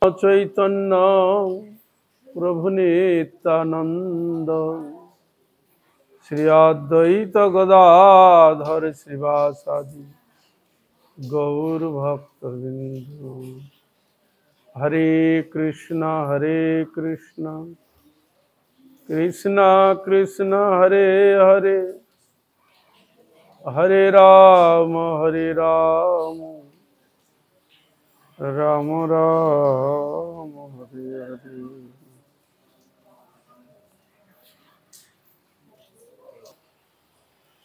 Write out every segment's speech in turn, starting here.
चैतन्य प्रभु नित्यानंद श्री अद्वैत गदाधर श्रीवासादि गौर भक्तबिंदु। हरे कृष्णा कृष्ण कृष्ण हरे हरे, हरे राम राम राम हरे हरे।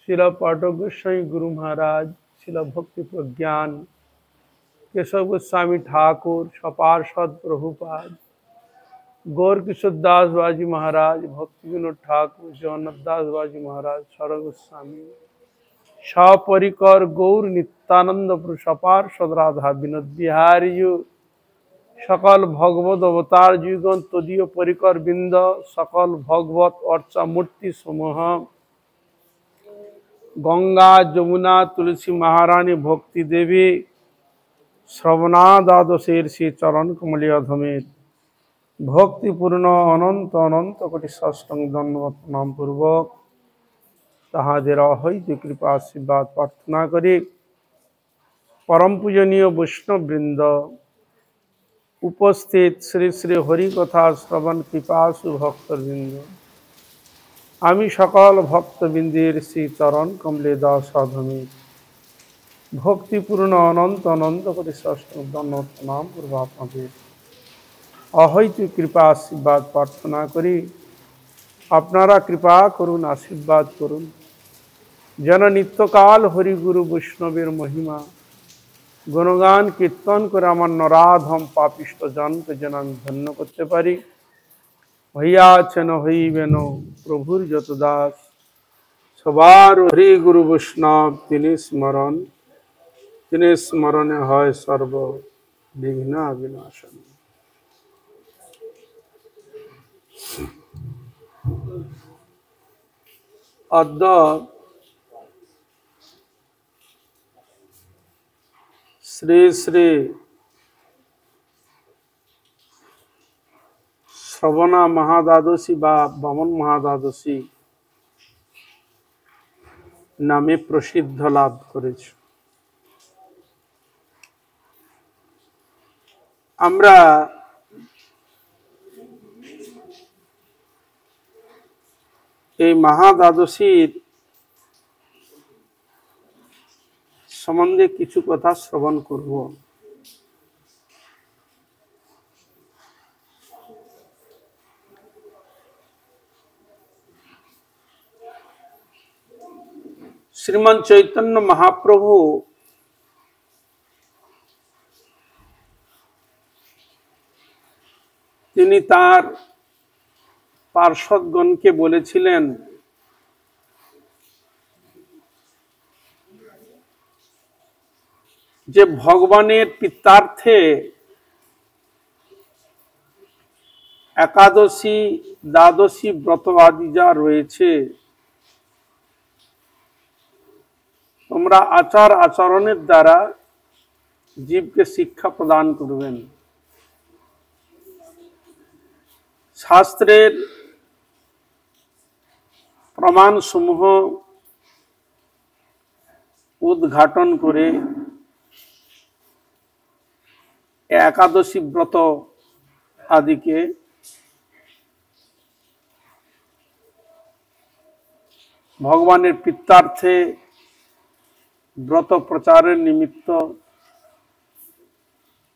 शिला पाठक गोस्वामी गुरु महाराज, शिला भक्ति प्रज्ञान केशव गोस्वामी ठाकुर, सपार्षद प्रभुपाद, गौर किशोर दास बाजी महाराज, भक्ति विनोद ठाकुर, जगन्नाथ दास बाजी महाराज, सरल गोस्वामी, सपरिकर गौर नित्यानंद प्रभु, सपार्षद राधा विनोद बिहारी जी, सकल भगवत अवतार जीगण तदीय परिकर बिंद, सकल भगवत अर्चा मूर्ति समूह, गंगा जमुना तुलसी महारानी भक्ति देवी, श्रवणा द्वादशेर श्री चरण कमलिया धमेर, भक्तिपूर्ण अनंत अनंत कोटि साष्टांग दंडवत प्रणाम पूर्वक ताहादेर अहैत कृपा आशीर्वाद प्रार्थना करी परम पूजनीय वैष्णव वृंद उपस्थित श्री श्री हरि कथा श्रवण पिपासु भक्तवृंद, आमी सकल भक्तबिंदेर श्री चरण कमले दास धमेर भक्तिपूर्ण अनंत अनंत कोटि साष्टांग दंडवत प्रणाम पूर्वक आपनादेर अहैत कृपा आशीर्वाद प्रार्थना करी आपनारा कृपा करुन आशीर्वाद करुन जेन नित्यकाल हरि गुरु वैष्णवेर महिमा गुणगान कीर्तन करे आमार नराधम पापिष्ट जनके जेन आमि धन्य करते पारी। हইয়াছেন হইবেন प्रभुर যত দাস, সবার হরি গুরু বৈষ্ণব তিনি স্মরণে হয় সর্ব বিঘ্ন বিনাশন। अद्य श्री श्री श्रवणा महाद्वादशी बा बामन महाद्वादशी नामे प्रसिद्ध लाभ करेছে। আমরা এই महाद्वादशीর সম্বন্ধে কিছু কথা শ্রবণ করব। श्रीमान चैतन्य महाप्रभु তিনি তার পার্ষদগণকে বলেছিলেন যে ভগবানের পিত্তার্থে একাদশী দ্বাদশী ব্রত আদি যা রয়েছে তোমরা আচার আচরণের দ্বারা জীবকে শিক্ষা প্রদান করবেন। শাস্ত্রের প্রমাণ সমূহ উদ্ঘাটন করে একাদশী ব্রত আদিকে ভগবানের পিত্তার্থে ব্রত প্রচারের নিমিত্ত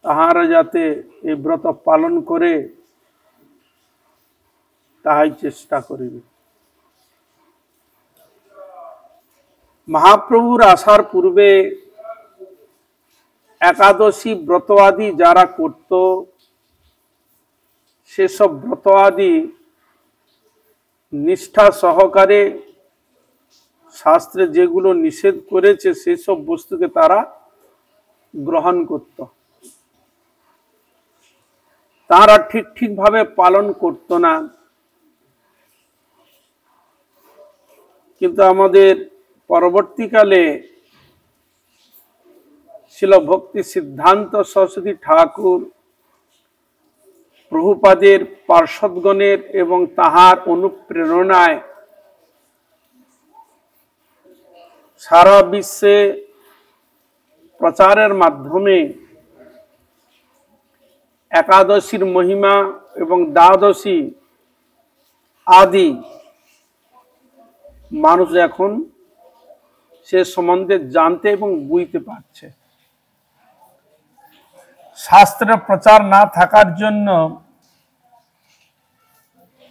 তাহারা যাতে এই ব্রত পালন করে তাহাই চেষ্টা করিবে। মহাপ্রভুর আসার পূর্বে একাদশী ব্রত আদি যারা করত সেসব ব্রত আদি নিষ্ঠা সহকারে শাস্ত্রে যেগুলো নিষেধ করেছে সেসব বস্তুকে তারা গ্রহণ করত। তারা ঠিকভাবে পালন করত না। কিন্তু আমাদের পরবর্তীকালে শিল ভক্তি সিদ্ধান্ত সরস্বতী ঠাকুর প্রভুপাদের পার্ষদগণের এবং তাহার অনুপ্রেরণায় সারা বিশ্বে প্রচারের মাধ্যমে একাদশীর মহিমা এবং দ্বাদশী আদি মানুষ এখন সে সম্বন্ধে জানতে এবং বুঝতে পারছে। শাস্ত্রের প্রচার না থাকার জন্য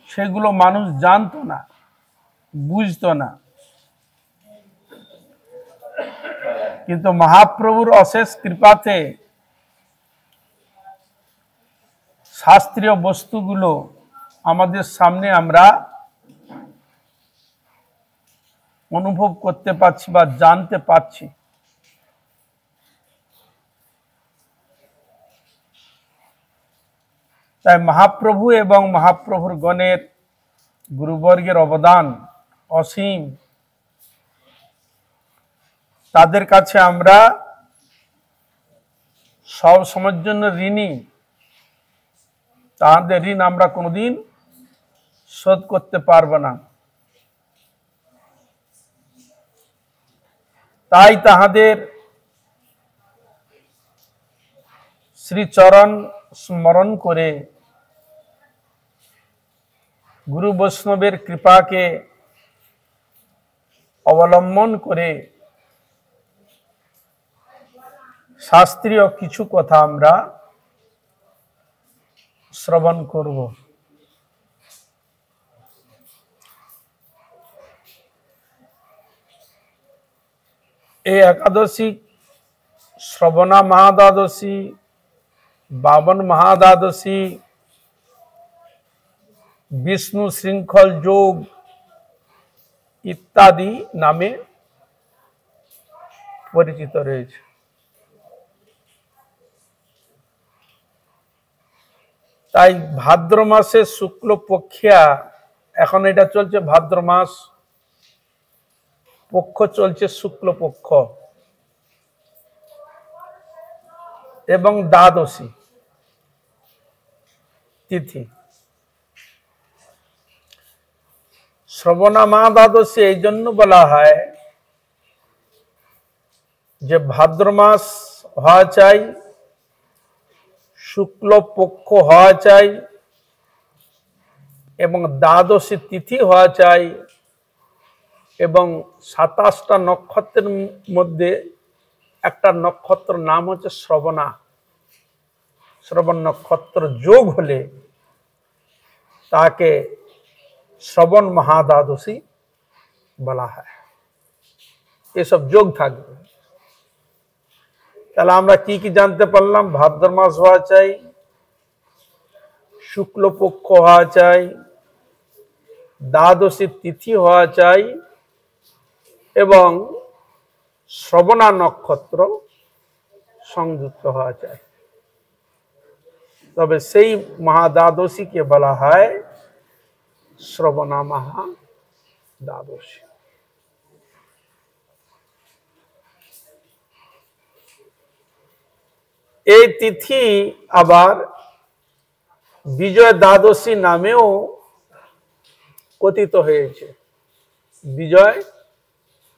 সেগুলো মানুষ জানতো না, বুঝতো না। কিন্তু মহাপ্রভুর অশেষ কৃপাতে শাস্ত্রীয় বস্তুগুলো আমাদের সামনে আমরা অনুভব করতে পারছি বা জানতে পারছি। তাই মহাপ্রভু এবং মহাপ্রভুর গণের গুরুবর্গের অবদান অসীম। তাদের কাছে আমরা সব সময়ের জন্য ঋণী। তাদের ঋণ আমরা কোনোদিন শোধ করতে পারবো না। তাই তাহাদের শ্রীচরণ স্মরণ করে গুরু বৈষ্ণবের কৃপাকে অবলম্বন করে শাস্ত্রীয় কিছু কথা আমরা শ্রবণ করব। এই একাদশী শ্রবণা মহাদ্বাদশী, বাবন মহাদ্বাদশী, বিষ্ণু শৃঙ্খল যোগ ইত্যাদি নামে পরিচিত রয়েছে। তাই ভাদ্র মাসে শুক্লপক্ষিয়া, এখন এটা চলছে ভাদ্র মাস, পক্ষ চলছে শুক্লপক্ষ, এবং দ্বাদশী তিথি। শ্রবণা মহাদ্বাদশী এই জন্য বলা হয় যে ভাদ্র মাস হওয়া চাই, শুক্লপক্ষ হওয়া চাই এবং দ্বাদশী তিথি হওয়া চাই, এবং 27টা নক্ষত্রের মধ্যে একটা নক্ষত্র নাম হচ্ছে শ্রবণা। শ্রবণ নক্ষত্র যোগ হলে তাকে শ্রবণ মহাদ্বাদশী বলা হয়। এসব যোগ থাকবে। তাহলে আমরা কি কি জানতে পারলাম? ভাদ্র মাস হওয়া চাই, শুক্লপক্ষ হওয়া চাই, দ্বাদশী তিথি হওয়া চাই এবং শ্রবণা নক্ষত্র সংযুক্ত হওয়া চাই। তবে সেই মহাদ্বাদশীকে বলা হয় শ্রবণা মহাদ্বাদশী। এই তিথি আবার বিজয় দ্বাদশী নামেও কথিত হয়েছে। বিজয়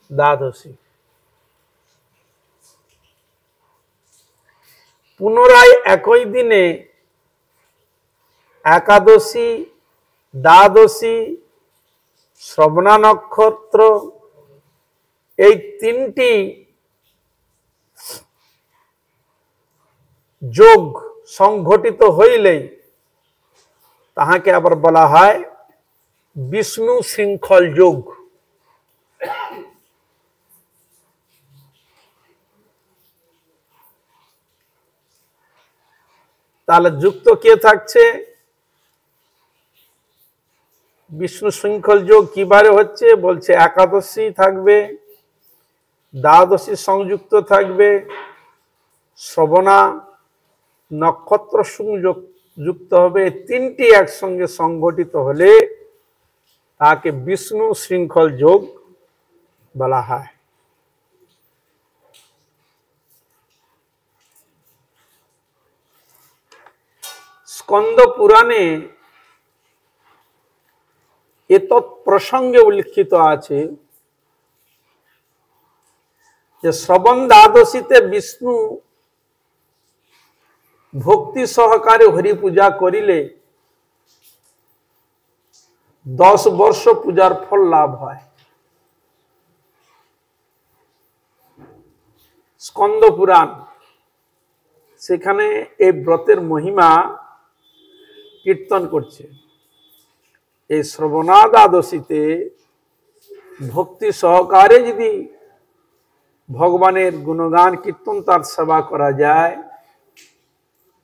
দ্বাদশী। পুনরায় একই দিনে একাদশী, দ্বাদশী, শ্রবণা নক্ষত্র এই তিনটি যোগ সংঘটিত হইলেই তাহাকে আবার বলা হয় বিষ্ণু শৃঙ্খল যোগ। তাহলে যুক্ত কে থাকছে? বিষ্ণু শৃঙ্খল যোগ কিবারে হচ্ছে? বলছে একাদশী থাকবে, দ্বাদশী সংযুক্ত থাকবে, শ্রবণা নক্ষত্র সংযোগ যুক্ত হবে। তিনটি একসঙ্গে সংগঠিত হলে তাকে বিষ্ণু শৃঙ্খল যোগ বলা হয়। স্কন্দ পুরাণে এতৎ প্রসঙ্গে উল্লিখিত আছে যে শ্রবণ দ্বাদশীতে বিষ্ণু ভক্তি সহকারে হরি পূজা করিলে 10 বর্ষ পূজার ফল লাভ হয়। স্কন্দ পুরাণ, সেখানে এই ব্রতের মহিমা কীর্তন করছে। এই শ্রবণা দ্বাদশীতে ভক্তি সহকারে যদি ভগবানের গুণগান কীর্তন তার সেবা করা যায়,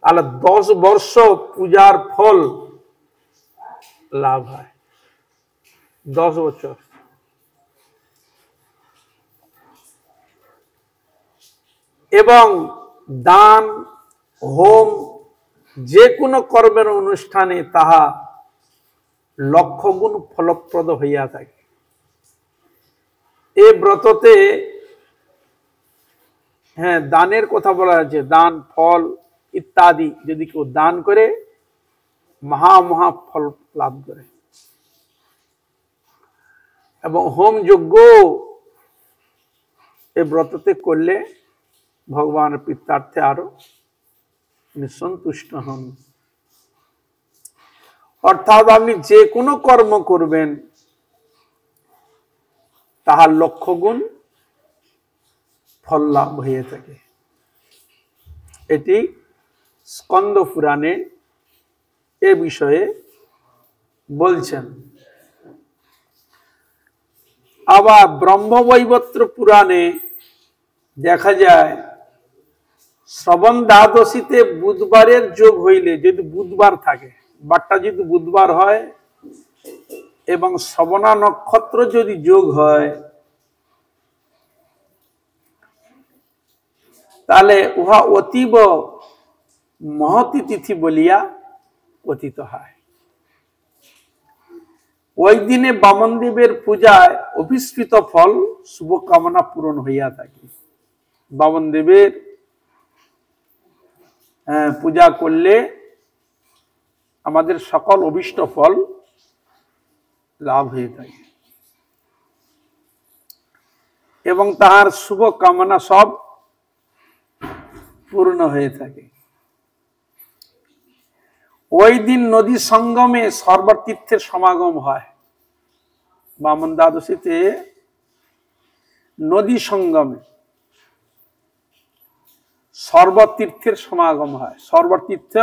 তাহলে 10 বর্ষ পূজার ফল লাভ হয়। 10 বছর। এবং দান, হোম, যে কোনো কর্মের অনুষ্ঠানে তাহা লক্ষগুণ ফলপ্রদ হইয়া থাকে। এই ব্রততে দানের কথা বলা আছে, দান, ফল ইত্যাদি যদি কেউ দান করে মহা ফল লাভ করে। এবং হোম যজ্ঞ এই ব্রততে করলে ভগবানের পিত্তার্থে আরো সন্তুষ্ট হন। অর্থাৎ আপনি যে কোনো কর্ম করবেন তাহার লক্ষগুণ ফল লাভ হয়ে থাকে। এটি স্কন্দ পুরাণে এ বিষয়ে বলছেন। আবার ব্রহ্মবৈবর্ত পুরাণে দেখা যায় শ্রবণ দ্বাদশীতে বুধবারের যোগ হইলে, যদি বুধবার থাকে, বারটা যদি বুধবার হয় এবং শ্রবণা নক্ষত্র যদি যোগ হয়, তাহলে উহা অতীব মহতি তিথি বলিয়া কথিত হয়। ওই দিনে বামনদেবের পূজায় অভিষ্কৃত ফল শুভকামনা পূরণ হইয়া থাকে। বামনদেবের পূজা করলে আমাদের সকল অভিষ্ট ফল লাভ হয়ে থাকে এবং তাহার শুভ কামনা সব পূর্ণ হয়ে থাকে। ওই দিন নদী সঙ্গমে সর্বতীর্থের সমাগম হয়। বামন দ্বাদশীতে নদী সঙ্গমে সর্বতীর্থের সমাগম হয়, সর্বতীর্থ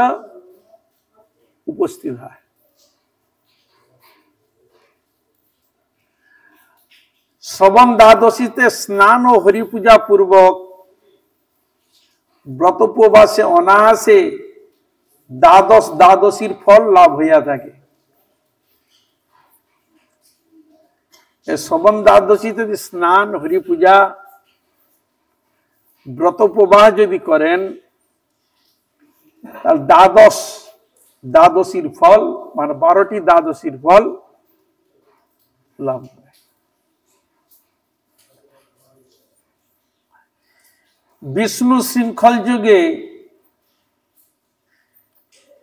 উপস্থিত হয়। শ্রবণ দ্বাদশীতে স্নান ও হরিপূজা পূর্বক ব্রতোপবাসে অনায়াসে দ্বাদশীর ফল লাভ হইয়া থাকে। শ্রবণ দ্বাদশীতে যদি স্নান, হরিপূজা, ব্রতোপবাস যদি করেন, তাহলে দ্বাদশীর ফল, মানে 12টি দ্বাদশীর ফল লাভ হয়। বিষ্ণু শৃঙ্খল যুগে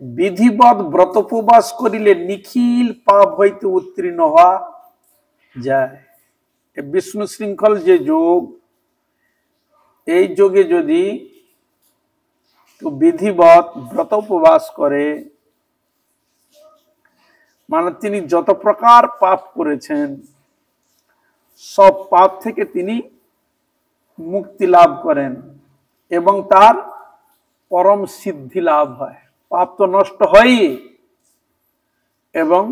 বিধিবৎ ব্রতোপবাস করিলে নিখিল পাপ হইতে উত্তীর্ণ হওয়া যায়। বিষ্ণু শৃঙ্খল যে যোগ, এই যোগে যদি বিধিবৎ ব্রতোপবাস করে, মানে তিনি যত প্রকার পাপ করেছেন সব পাপ থেকে তিনি মুক্তি লাভ করেন এবং তার পরম সিদ্ধি লাভ হয়। পাপ তো নষ্ট হয়ই এবং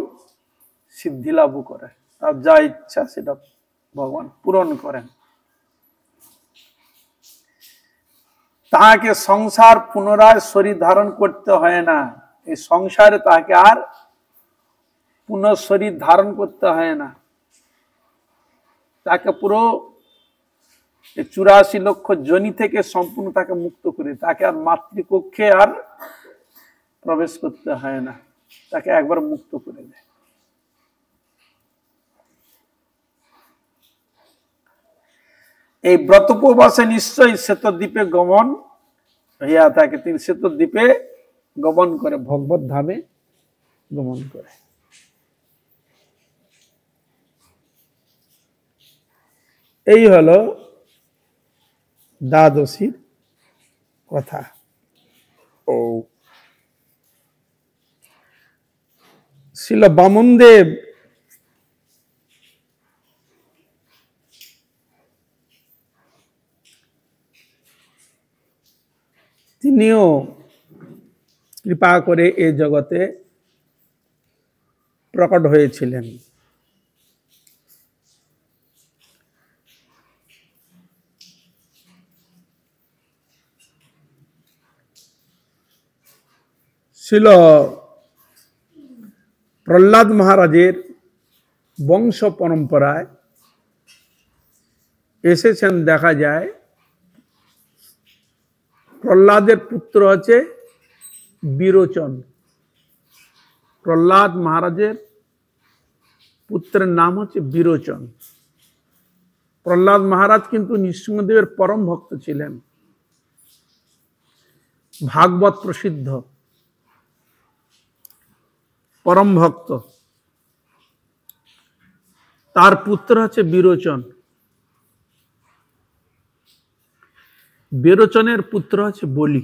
সিদ্ধি লাভও করে। তার যা ইচ্ছা সেটা ভগবান পূরণ করেন। তাহাকে সংসার পুনরায় শরীর ধারণ করতে হয় না। এই সংসারে তাকে আর পুনঃ শরীর ধারণ করতে হয় না। তাকে পুরো 84 লক্ষ যোনি থেকে সম্পূর্ণ তাকে মুক্ত করে, তাকে আর মাতৃকক্ষে আর প্রবেশ করতে হয় না, তাকে একবার মুক্ত করে দেয়। এই ব্রতোপবাসে নিশ্চয়ই শ্বেতদ্বীপে গমন হইয়া থাকে। তিনি শ্বেতদ্বীপে গমন করে, ভগবত ধামে গমন করে। এই হলো দ্বাদশীর কথা। শ্রীল বামনদেব তিনিও কৃপা করে এ জগতে প্রকট হয়েছিলেন। শ্রীল প্রহ্লাদ মহারাজের বংশ পরম্পরায় এসেছেন। দেখা যায় প্রহ্লাদের পুত্র হচ্ছে বিরোচন। প্রহ্লাদ মহারাজের পুত্রের নাম হচ্ছে বিরোচন। প্রহ্লাদ মহারাজ কিন্তু নৃসিংহদেবের পরম ভক্ত ছিলেন, ভাগবত প্রসিদ্ধ পরম ভক্ত। তার পুত্র হচ্ছে বিরোচন। বিরোচনের পুত্র হচ্ছে বলি,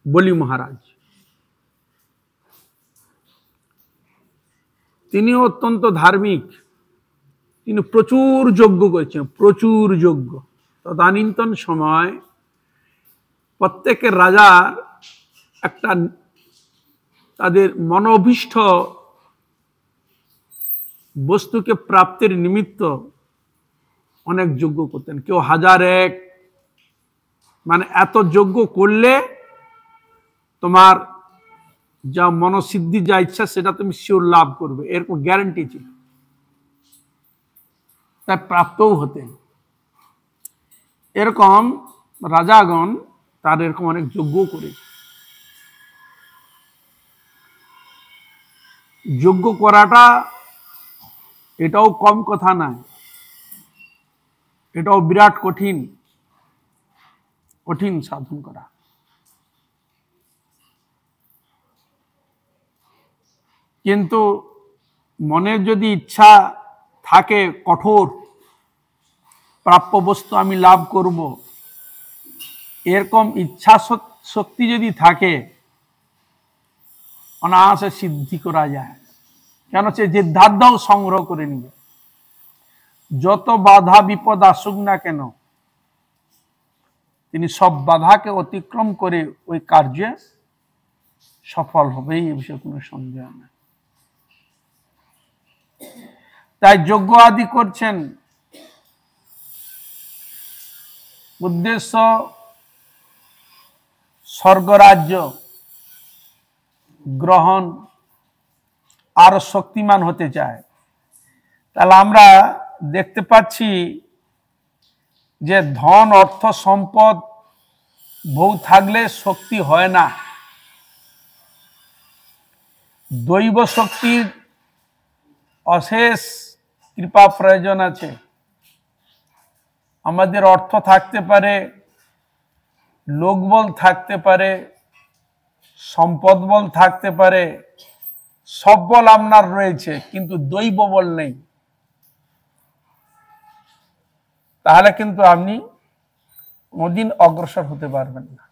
বলি মহারাজ। তিনি অত্যন্ত ধার্মিক, তিনি প্রচুর যজ্ঞ করেছেন, প্রচুর যজ্ঞ। তদানীন্তন সময় প্রত্যেকের রাজার একটা তাদের মনোভীষ্ট বস্তুকে প্রাপ্তির নিমিত্ত অনেক যজ্ঞ করতেন। কেউ 1001, মানে এত যজ্ঞ করলে তোমার যা মনসিদ্ধি, যা ইচ্ছা সেটা তুমি শিওর লাভ করবে, এরকম গ্যারান্টি ছিল। তাই প্রাপ্তও হতেন। এরকম রাজাগণ তার এরকম অনেক যজ্ঞ করেছে। যজ্ঞ করাটা এটাও কম কথা নয়, এটাও বিরাট কঠিন, কঠিন সাধন করা। কিন্তু মনের যদি ইচ্ছা থাকে কঠোর, প্রাপ্য বস্তু আমি লাভ করব, এরকম ইচ্ছা শক্তি যদি থাকে, অনায়াসে সিদ্ধি করা যায়। কেন? সে সিদ্ধার্থও সংগ্রহ করে নিবে। যত বাধা বিপদ আসুক না কেন, তিনি সব বাধাকে অতিক্রম করে ওই কার্যে সফল হবেই, এ বিষয়ে কোনো সন্দেহ নেই। তাই যজ্ঞ আদি করছেন, উদ্দেশ্য স্বর্গরাজ্য গ্রহণ, আরো শক্তিমান হতে চায়। তাহলে আমরা দেখতে পাচ্ছি যে ধন, অর্থ, সম্পদ বহু থাকলে শক্তি হয় না। দৈব শক্তির অশেষ কৃপা প্রয়োজন আছে। আমাদের অর্থ থাকতে পারে, লোকবল থাকতে পারে, সম্পদ বল থাকতে পারে, সব বল আপনার রয়েছে, কিন্তু দৈব বল নেই, তাহলে কিন্তু আপনি কোনদিন অগ্রসর হতে পারবেন না।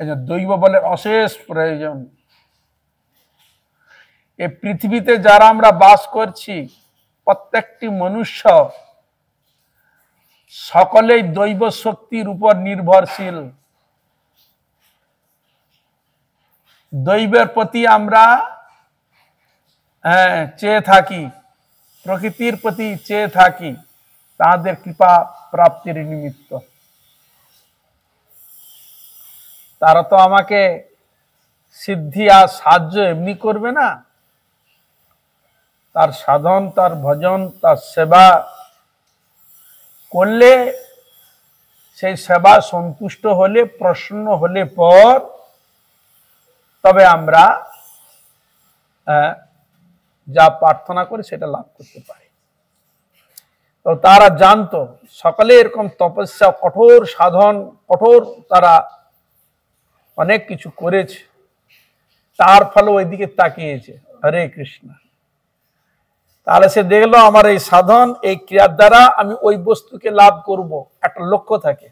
এই যে দৈব বলের অশেষ প্রয়োজন। এই পৃথিবীতে যারা আমরা বাস করছি, প্রত্যেকটি মনুষ্য সকলেই দৈব শক্তির উপর নির্ভরশীল। দৈবের প্রতি আমরা চেয়ে থাকি, প্রকৃতির প্রতি চেয়ে থাকি তাদের কৃপা প্রাপ্তির নিমিত্ত। তারা তো আমাকে সিদ্ধি আর সাহায্য এমনি করবে না, তার সাধন, তার ভজন, তার সেবা করলে, সেই সেবা সন্তুষ্ট হলে, প্রসন্ন হলে পর তবে আমরা যা প্রার্থনা করি সেটা লাভ করতে পারি। তো তারা জানতো, সকলে এরকম তপস্যা, কঠোর সাধন, কঠোর তারা অনেক কিছু করেছে। তার ফলে ওইদিকে তাকিয়েছে। হরে কৃষ্ণ। তাহলে সে দেখলো আমার এই সাধন, এই ক্রিয়ার দ্বারা আমি ওই বস্তুকে লাভ করব, একটা লক্ষ্য থাকে।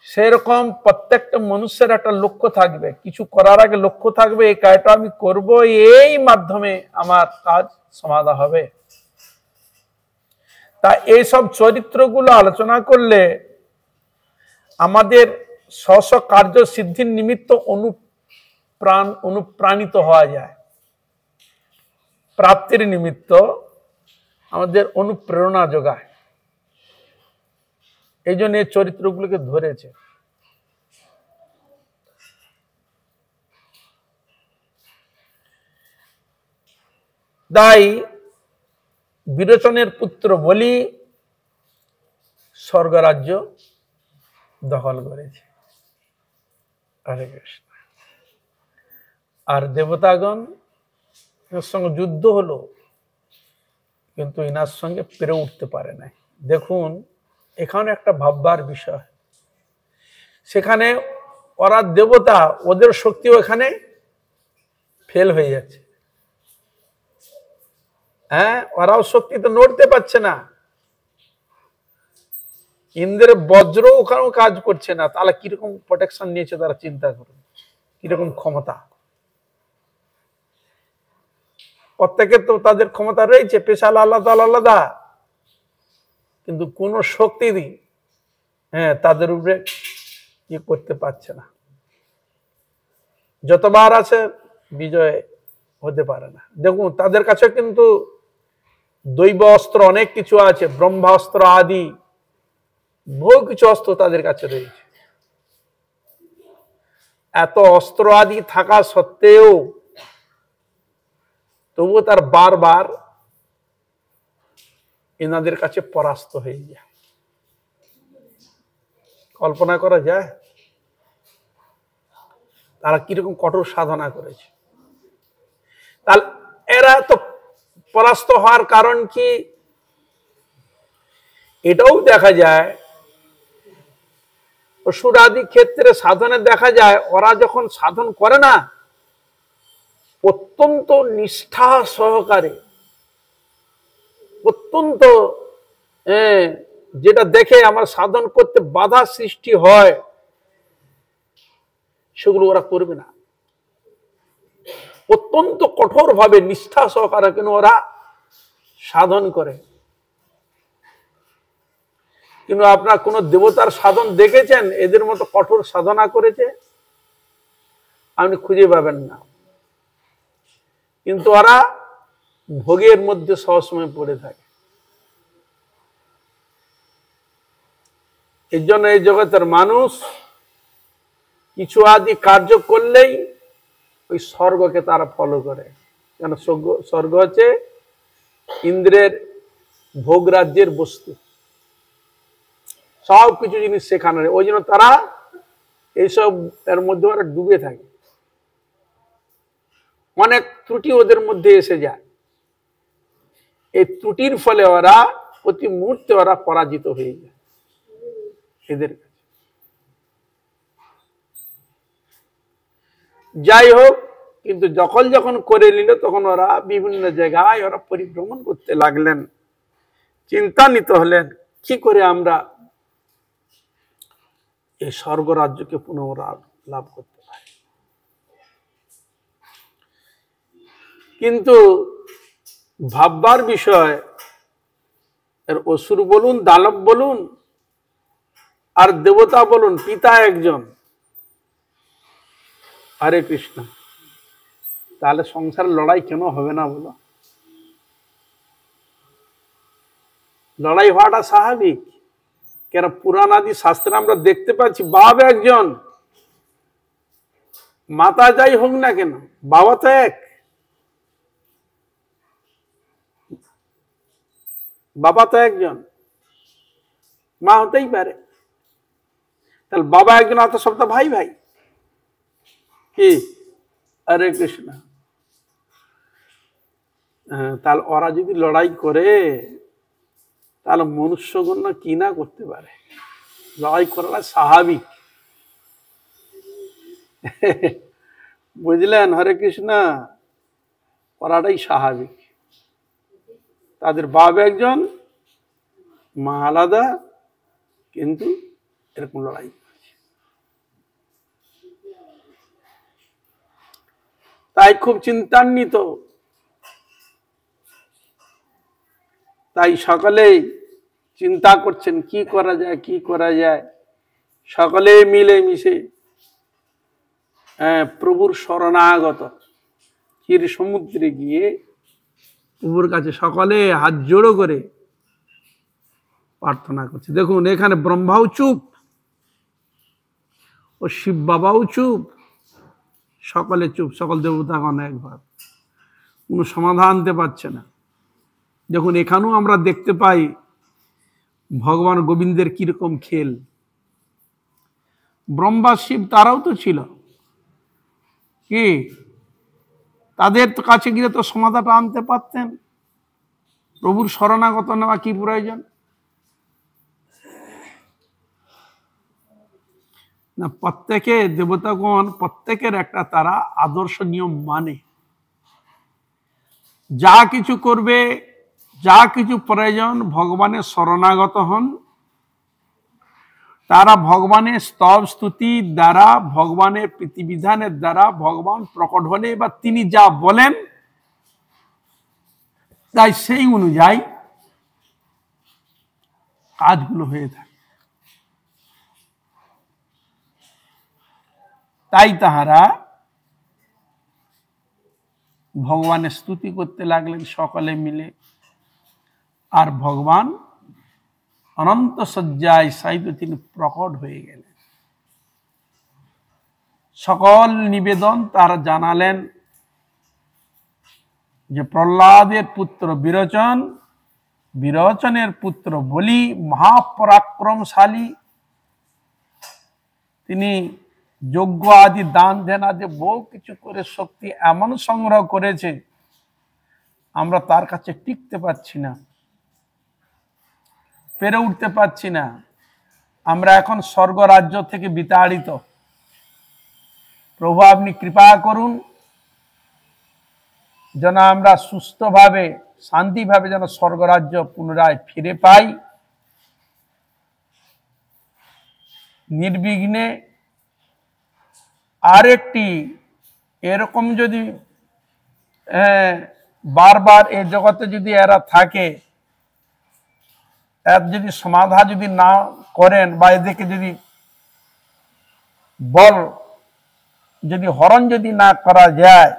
সেরকম প্রত্যেকটা মানুষের একটা লক্ষ্য থাকবে, কিছু করার আগে লক্ষ্য থাকবে, এই কাজটা আমি করব, এই মাধ্যমে আমার কাজ সমাধা হবে। তা এইসব চরিত্রগুলো আলোচনা করলে আমাদের স্ব কার্য সিদ্ধির নিমিত্ত অনুপ্রাণিত হওয়া যায়, প্রাপ্তির নিমিত্ত আমাদের অনুপ্রেরণা যোগায়। এই জন্য এই চরিত্রগুলোকে ধরেছে। তাই বিরোচনের পুত্র বলি স্বর্গরাজ্য দখল করেছে। হরে কৃষ্ণ। আর দেবতাগণ এর সঙ্গে যুদ্ধ হলো, কিন্তু ইনার সঙ্গে পেরে উঠতে পারে নাই। দেখুন, এখানে একটা ভাববার বিষয়, সেখানে ওরা দেবতা, ওদের শক্তিও এখানে ফেল হয়ে যাচ্ছে। হ্যাঁ, ওরাও শক্তিতে নড়তে পারছে না, ইন্দ্রের বজ্র ওখানেও কাজ করছে না। তাহলে কিরকম প্রোটেকশন নিয়েছে তারা, চিন্তা করুন, কিরকম ক্ষমতা। প্রত্যেকের তো তাদের ক্ষমতা রয়েছে, পেশাল আলাদা আলাদা, কিন্তু কোন শক্তি তাদের উপরে কি করতে পারছে না। যতবার আছে বিজয় হতে পারে না। দেখুন, তাদের কাছে কিন্তু দৈব অস্ত্র অনেক কিছু আছে, ব্রহ্মাস্ত্র আদি বহু কিছু অস্ত্র তাদের কাছে রয়েছে। এত অস্ত্র আদি থাকা সত্ত্বেও তবুও তার বারবার এনাদের কাছে পরাস্ত হয়ে যায়। কল্পনা করা যায় তারা কিরকম কঠোর সাধনা করেছে। তাহলে এরা তো পরাস্ত হওয়ার কারণ কি, এটাও দেখা যায় অসুরাদি ক্ষেত্রে সাধনে দেখা যায়, ওরা যখন সাধন করে না, অত্যন্ত নিষ্ঠা সহকারে, অত্যন্ত যেটা দেখে আমার সাধন করতে বাধা সৃষ্টি হয়, সেগুলো ওরা করবে না। অত্যন্ত কঠোর ভাবে নিষ্ঠা সহকারে কেন ওরা সাধন করে। কিন্তু আপনার কোন দেবতার সাধন দেখেছেন এদের মতো কঠোর সাধনা করেছে? আপনি খুঁজে পাবেন না। কিন্তু ওরা ভোগের মধ্যে সবসময় পড়ে থাকে। এর জন্য এই জগতের মানুষ কিছু আদি কার্য করলেই ওই স্বর্গকে তারা ফলো করে। কেন? স্বর্গ হচ্ছে ইন্দ্রের ভোগ রাজ্যের বস্তু, সব কিছু জিনিস সেখানে। ওই জন্য তারা এইসব এর মধ্যে ওরা ডুবে থাকে। অনেক ত্রুটি ওদের মধ্যে এসে যায়। এই ত্রুটির ফলে ওরা প্রতি মুহূর্তে ওরা পরাজিত হয়ে যায় এদের কাছে। যাই হোক, কিন্তু যখন করে নিল তখন ওরা বিভিন্ন জায়গায় ওরা পরিভ্রমণ করতে লাগলেন, চিন্তান্বিত হলেন কি করে আমরা এই স্বর্গরাজ্যকে পুনরায় লাভ করতে পারি। কিন্তু ভাববার বিষয়, এর অসুর বলুন, দানব বলুন আর দেবতা বলুন, পিতা একজন। হরে কৃষ্ণ। তাহলে সংসারের লড়াই কেন হবে না বলো? লড়াই হওয়াটা স্বাভাবিক। কেন? পুরাণ আদি শাস্ত্রে আমরা দেখতে পাচ্ছি বাপ একজন, মাতা যাই হোক না কেন, বাবা তো এক। বাবা তো একজন, মা হতেই পারে। তাহলে বাবা একজন, আর তো সব তো ভাই ভাই। কি? হরে কৃষ্ণ। তাহলে ওরা যদি লড়াই করে, তাহলে মনুষ্যগণ কি না করতে পারে? লড়াই করাটা স্বাভাবিক। বুঝলেন? হরে কৃষ্ণ করাটাই স্বাভাবিক। তাদের বাপ একজন, মা আলাদা, কিন্তু এরকম লড়াই। তাই খুব চিন্তান্বিত। তাই সকলেই চিন্তা করছেন কি করা যায়, কি করা যায়। সকলে মিলে মিশে প্রভুর শরণাগত ক্ষীর সমুদ্রে গিয়ে প্রভুর কাছে সকলে হাত জোড়ো করে প্রার্থনা করছে। দেখুন এখানে ব্রহ্মাও চুপ, ও শিব বাবাও চুপ, সকলে চুপ, সকল দেবতাগণ একবার, কোনো সমাধান আনতে পারছে না। দেখুন এখানেও আমরা দেখতে পাই ভগবান গোবিন্দের কিরকম খেল। ব্রহ্মা শিব তারাও তো ছিল, কি তাদের কাছে গিয়ে তো সমাধানটা আনতে পারতেন। প্রভুর শরণাগত নেওয়া কি প্রয়োজন না? প্রত্যেকে দেবতাগণ প্রত্যেকের একটা তারা আদর্শ নিয়ম মানে, যা কিছু করবে, যা কিছু প্রয়োজন ভগবানের শরণাগত হন। তারা ভগবানের স্তব স্তুতি দ্বারা, ভগবানের প্রীতিবিধানের দ্বারা ভগবান প্রকট হলে বা তিনি যা বলেন তাই সেই অনুযায়ী কাজগুলো হয়ে থাকে। তাই তাহারা ভগবানের স্তুতি করতে লাগলেন সকলে মিলে। আর ভগবান অনন্ত শয্যায় শায়িত তিনি প্রকট হয়ে গেলেন। সকল নিবেদন তারা জানালেন যে প্রহ্লাদের পুত্র বিরোচন, বিরোচনের পুত্র বলি মহাপরাক্রমশালী, তিনি যজ্ঞ আদি দান ধ্যান আদি বহু কিছু করে শক্তি এমন সংগ্রহ করেছে আমরা তার কাছে টিকতে পারছি না, পেরে উঠতে পারছি না। আমরা এখন স্বর্গ রাজ্য থেকে বিতাড়িত। প্রভু আপনি কৃপা করুন যেন আমরা সুস্থভাবে শান্তিভাবে যেন স্বর্গরাজ্য পুনরায় ফিরে পাই, নির্বিঘ্নে। আরেকটি এরকম যদি বারবার এ জগতে যদি এরা থাকে, এর যদি সমাধা যদি না করেন বা এদেরকে যদি বল যদি হরণ যদি না করা যায়,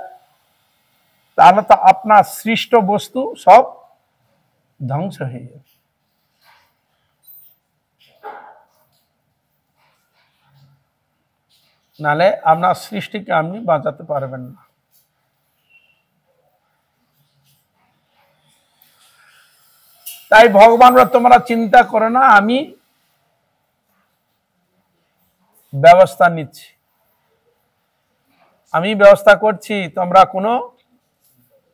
তাহলে তো আপনার সৃষ্ট বস্তু সব ধ্বংস হয়ে যাবে। নালে আপনার সৃষ্টিকে আপনি বাঁচাতে পারবেন না। তাই ভগবানরা তোমরা চিন্তা করো না, আমি ব্যবস্থা নিচ্ছি, আমি ব্যবস্থা করছি, তোমরা কোনো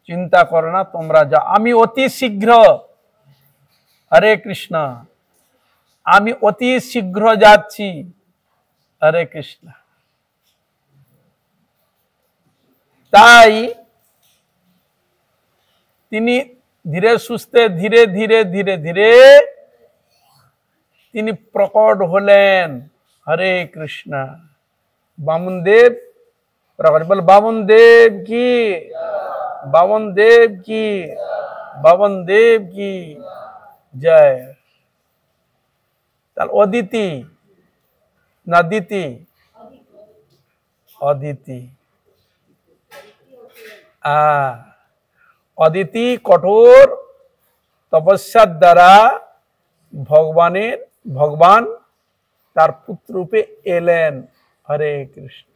চিন্তা করো না, তোমরা যা, আমি অতি শীঘ্র, হরে কৃষ্ণ, আমি অতি শীঘ্র যাচ্ছি, হরে কৃষ্ণ। তাই তিনি ধীরে সুস্থে ধীরে ধীরে ধীরে ধীরে তিনি প্রকট হলেন। হরে কৃষ্ণ। বামন দেব প্রকট, বল বামন দেব কি, বামন দেব কি, বামন দেব কি জয়। তাহলে অদিতি না দিতি, অদিতি। অদিতি কঠোর তপস্যার দ্বারা ভগবান তার পুত্র রূপে এলেন। হরে কৃষ্ণ।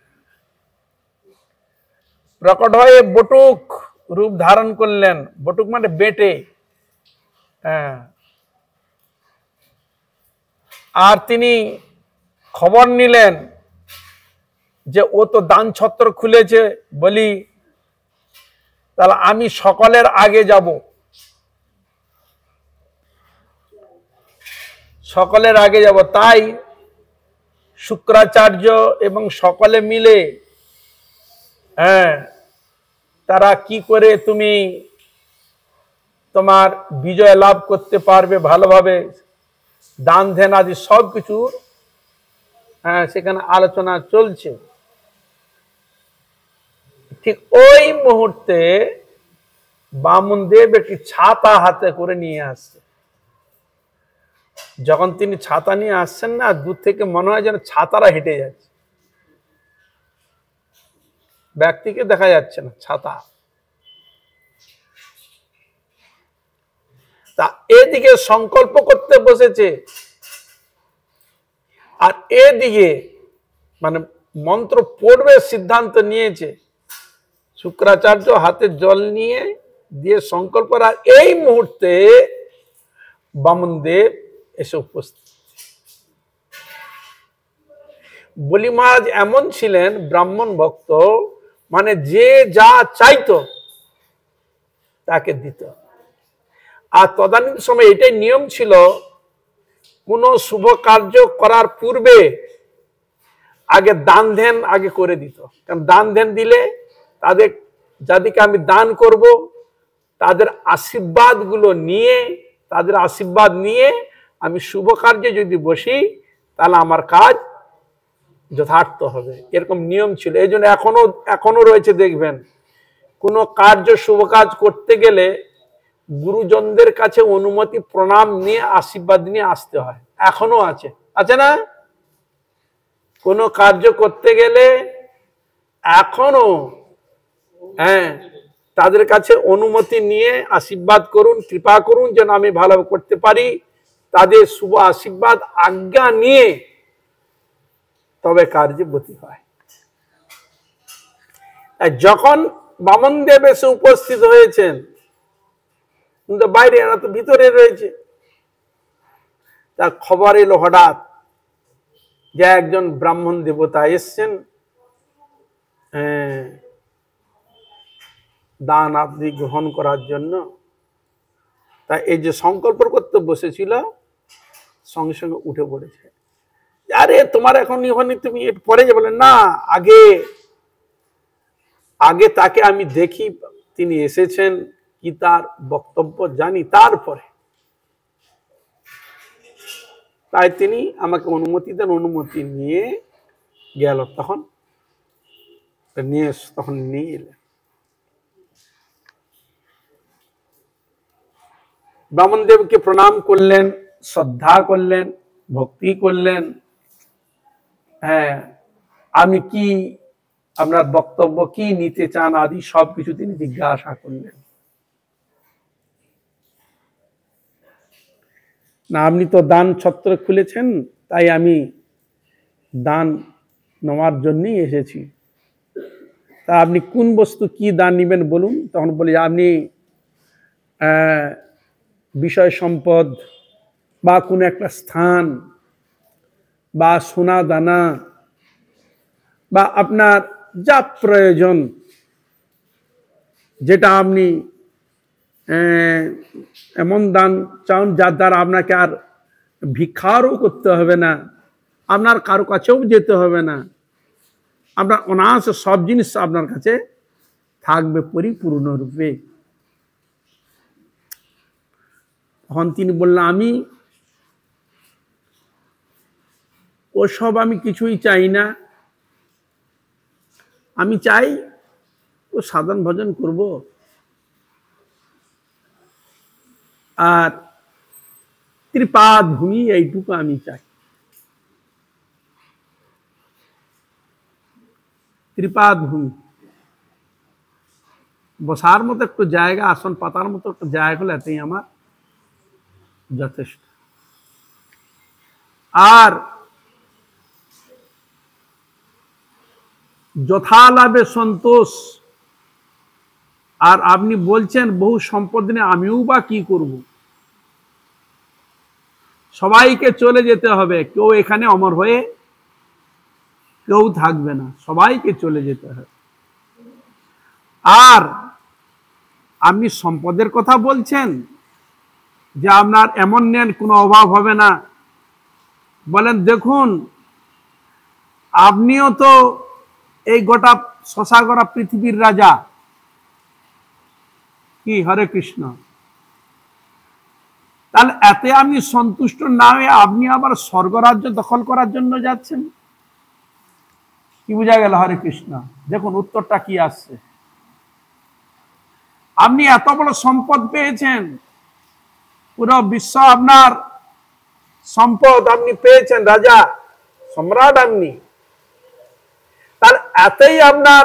প্রকট হয়ে বটুক রূপ ধারণ করলেন। বটুক মানে বেটে। আর তিনি খবর নিলেন যে ও তো দান ছত্র খুলেছে বলি, তাহলে আমি সকলের আগে যাব, সকলের আগে যাব। তাই শুক্রাচার্য এবং সকলে মিলে হ্যাঁ, তারা কি করে তুমি তোমার বিজয় লাভ করতে পারবে ভালোভাবে, দান ধ্যান আদি সবকিছু হ্যাঁ সেখানে আলোচনা চলছে। ঠিক ওই মুহূর্তে বামনদেব একটি ছাতা হাতে করে নিয়ে আসছে। যখন তিনি ছাতা নিয়ে আসছেন না, দূর থেকে মনে হয় যেন ছাতারা হেঁটে যাচ্ছে, ব্যক্তিকে দেখা যাচ্ছে না, ছাতা। তা এদিকে সংকল্প করতে বসেছে, আর এদিকে মানে মন্ত্র পড়বে সিদ্ধান্ত নিয়েছে। শুক্রাচার্য হাতে জল নিয়ে দিয়ে সংকল্প, আর এই মুহূর্তে বামনদেব এসে উপস্থিত। বলি মহারাজ এমন ছিলেন ব্রাহ্মণ ভক্ত, মানে যে যা চাইতো তাকে দিত। আর তদানীত সময় এটাই নিয়ম ছিল, কোন শুভ কার্য করার পূর্বে আগে দান ধ্যান আগে করে দিত। কারণ দান ধ্যান দিলে তাদের, যাদেরকে আমি দান করব তাদের আশীর্বাদ গুলো নিয়ে, তাদের আশীর্বাদ নিয়ে আমি শুভ কার্যে যদি বসি তাহলে আমার কাজ যথার্থ হবে, এরকম নিয়ম ছিল। এই জন্য এখনো রয়েছে, দেখবেন কোন কার্য শুভ কাজ করতে গেলে গুরুজনদের কাছে অনুমতি প্রণাম নিয়ে আশীর্বাদ নিয়ে আসতে হয়, এখনো আছে, আছে না? কোন কার্য করতে গেলে এখনো হ্যাঁ তাদের কাছে অনুমতি নিয়ে আশীর্বাদ করুন, কৃপা করুন যেন আমি ভালো করতে পারি, তাদের শুভ আশীর্বাদ আজ্ঞা নিয়ে তবে কার্যে গতি হয়। যখন বামনদেব এসে উপস্থিত হয়েছেন, কিন্তু বাইরে, এরা তো ভিতরে রয়েছে, তার খবর এলো হঠাৎ যে একজন ব্রাহ্মণ দেবতা এসছেন দান আদি গ্রহণ করার জন্য। তাই এই যে সংকল্প করতে বসেছিল, সঙ্গে সঙ্গে উঠে পড়েছে, আরে তোমার এখন ইহনি, তুমি পরে যে বলেন না, আগে তাকে আমি দেখি তিনি এসেছেন কি, তার বক্তব্য জানি, তারপরে। তাই তিনি আমাকে অনুমতি দেন, অনুমতি নিয়ে গেল, তখন নিয়ে এলেন। বামনদেবকে প্রণাম করলেন, শ্রদ্ধা করলেন, ভক্তি করলেন। হ্যাঁ, আমি কি, আপনার বক্তব্য কি নিতে চান আদি সবকিছু তিনি জিজ্ঞাসা করলেন। না, আপনি তো দান ছত্র খুলেছেন, তাই আমি দান নেওয়ার জন্যই এসেছি। তা আপনি কোন বস্তু কি দান নেবেন বলুন। তখন বলি আপনি বিষয় সম্পদ বা কোনো একটা স্থান বা সোনা দানা বা আপনার যা প্রয়োজন, যেটা আপনি এমন দান চান যার দ্বারা আপনাকে আর ভিক্ষারও করতে হবে না, আপনার কারো কাছেও যেতে হবে না, আপনার অনায়াসে সব জিনিস আপনার কাছে থাকবে পরিপূর্ণরূপে। তখন তিনি বললেন, আমি ওসব আমি কিছুই চাই না, আমি চাই ও সাধন ভজন করব, আর ত্রিপাদ ভূমি এইটুকু আমি চাই। ত্রিপাদ ভূমি, বসার মতো একটু জায়গা, আসন পাতার মতো একটু জায়গা হলে এতেই আমার যথেষ্ট। আর যথালাভে সন্তোষ। আর আপনি বলছেন বহু সম্পদ নিয়ে আমিও বা কি করব, সবাইকে চলে যেতে হবে, কেউ এখানে অমর হয়ে কেউ থাকবে না, সবাইকে চলে যেতে হবে। আর আপনি সম্পদের কথা বলছেন যে আপনার এমন নেন কোনো অভাব হবে না। বলেন দেখুন, আপনিও তো এই গোটা শশাগরা পৃথিবীর রাজা কি, হরে কৃষ্ণ। তাহলে এতে আমি সন্তুষ্ট না হয়ে আপনি আবার স্বর্গরাজ্য দখল করার জন্য যাচ্ছেন, কি বোঝা গেল? হরে কৃষ্ণ। দেখুন উত্তরটা কি আসছে। আপনি এত বড় সম্পদ পেয়েছেন, পুরো বিশ্ব আপনার সম্পদ, আপনি পেয়েছেন, রাজা সম্রাট আপনি, তার এতেই আপনার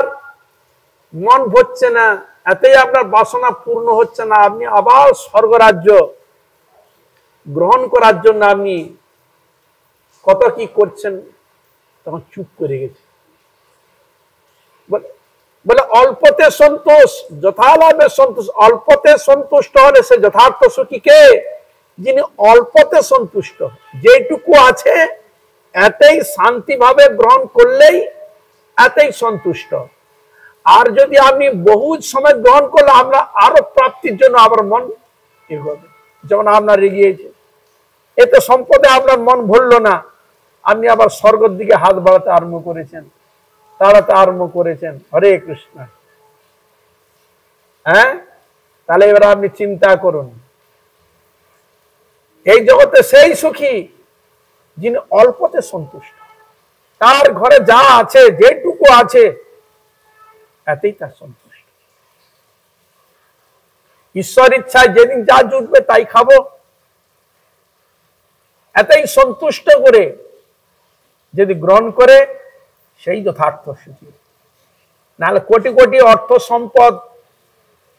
মন ভরছে না, এতেই আপনার বাসনা পূর্ণ হচ্ছে না, আপনি আবার স্বর্গরাজ্য গ্রহণ করার জন্য আপনি কত কি করছেন। তখন চুপ করে গেছে। বলে অল্পতে সন্তোষ যথালাভে সন্তোষ। অল্পতে সন্তুষ্ট হলে সে যথার্থ সুখী কে? যিনি অল্পতে সন্তুষ্ট, যেটুকু আছে এতেই শান্তিভাবে গ্রহণ করলেই এতেই সন্তুষ্ট। আর যদি আপনি বহু সময় গ্রহণ করলে আমরা আরো প্রাপ্তির জন্য আবার মন এগোবে, যেমন আপনার এগিয়েছে। এতে সম্পদে আপনার মন ভরলো না, আপনি আবার স্বর্গের দিকে হাত বাড়াতে আরম্ভ করেছেন, তাড়াতে আরম্ভ করেছেন। হরে কৃষ্ণ। হ্যাঁ, তাহলে এবার আপনি চিন্তা করুন, এই জগতে সেই সুখী যিনি অল্পতে সন্তুষ্ট, তার ঘরে যা আছে, যেটুকু আছে এতেই তার সন্তুষ্ট। ঈশ্বর ইচ্ছায় যেদিন যা জুটবে তাই খাবো, এতেই সন্তুষ্ট করে যদি গ্রহণ করে সেই যথার্থ সুখী। নাহলে কোটি কোটি অর্থ সম্পদ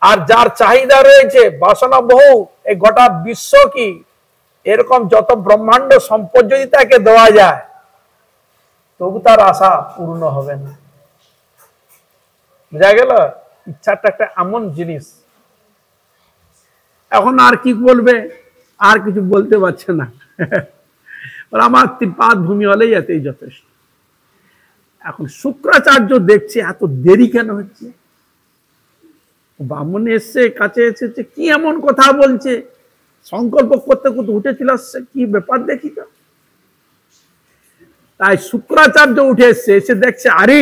আর যার চাহিদা রয়েছে, বাসনা বহু, এই গোটা বিশ্ব কি এরকম যত ব্রহ্মাণ্ড সম্পদ যদি তাকে দেওয়া যায়, তবু তার আশা পূর্ণ হবে না। বুঝা গেল? ইচ্ছাটা একটা এমন জিনিস। এখন আর কি বলবে, আর কিছু বলতে পারছে না। আমার ত্রিপাদ ভূমি হলেই এতেই যথেষ্ট। এখন শুক্রাচার্য দেখছে এত দেরি কেন হচ্ছে, ব্রাহ্মণ এসছে, কাছে এসেছে, কি এমন কথা বলছে, সংকল্প করতে করতে উঠে চলে আসছে, কি ব্যাপার দেখি তো। তাই শুক্রাচার্য উঠে এসছে, এসে দেখছে আরে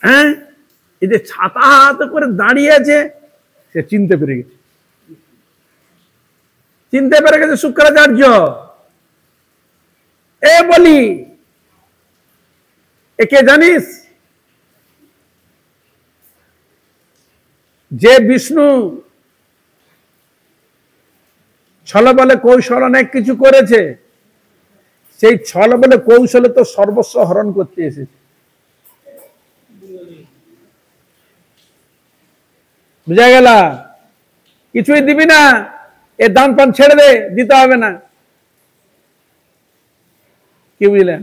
হ্যাঁ, এই যে ছাতা হাতে করে দাঁড়িয়ে আছে, সে চিনতে পেরে গেছে। চিনতে পেরে গেছে শুক্রাচার্য। এ বলি, একে জানিস? যে বিষ্ণু ছলে বলে কৌশল অনেক কিছু করেছে, সেই ছলে বলে কৌশলে তো সর্বস্ব হরণ করতে এসেছে। বুঝা গেল? কিছুই দিবি না, এ দান পান ছেড়ে দে, দিতে হবে না। কি বুঝলেন?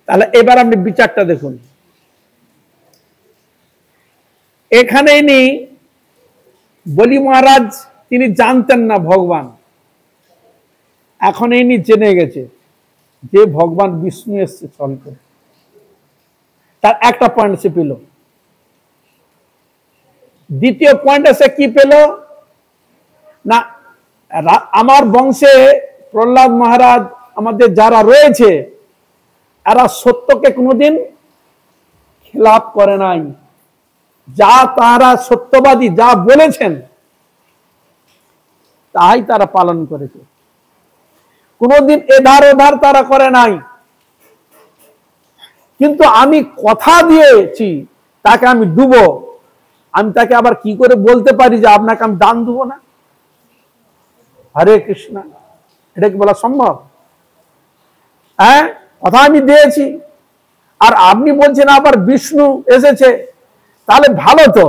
তাহলে এবার আপনি বিচারটা দেখুন। এখানে ইনি বলি মহারাজ তিনি জানতেন না ভগবান, এখন ইনি জেনে গেছে যে ভগবান বিষ্ণু এসছে ছল করে। তার একটা পয়েন্ট সে পেল। দ্বিতীয় পয়েন্টে সে কি পেল না, আমার বংশে প্রহ্লাদ মহারাজ আমাদের যারা রয়েছে, এরা সত্যকে কোনোদিন খেলাপ করে নাই। যা তারা সত্যবাদী, যা বলেছেন তাই তারা পালন করেছে, কোনোদিন এধার ওধার তারা করে নাই। কিন্তু আমি কথা দিয়েছি তাকে আমি দেবো, আমি তাকে আবার কি করে বলতে পারি যে আপনাকে আমি দান দেবো না? হরে কৃষ্ণ, এটা কি বলা সম্ভব? হ্যাঁ, কথা আমি দিয়েছি, আর আপনি বলছেন আবার বিষ্ণু এসেছে, তাহলে ভালো তো।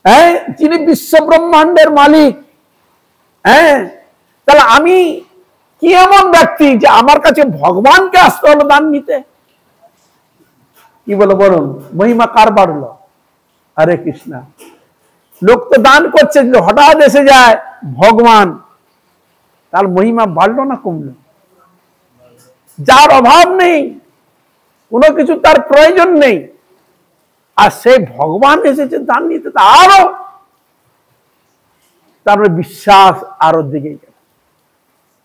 হ্যাঁ, যিনি বিশ্ব ব্রহ্মাণ্ডের মালিক, হ্যাঁ, তাহলে আমি কি এমন ব্যক্তি যে আমার কাছে ভগবানকে আসতে হলো দান নিতে? কি বলো বলুন, মহিমা কার বাড়লো? হরে কৃষ্ণ। লোক তো দান করছে, হঠাৎ এসে যায় ভগবান, তার মহিমা বাড়লো না কমলো? যার অভাব নেই, কোনো কিছু তার প্রয়োজন নেই, আর সেই ভগবান এসেছে দান নিতে, আরো তারপরে বিশ্বাস আরো দিকে গেল।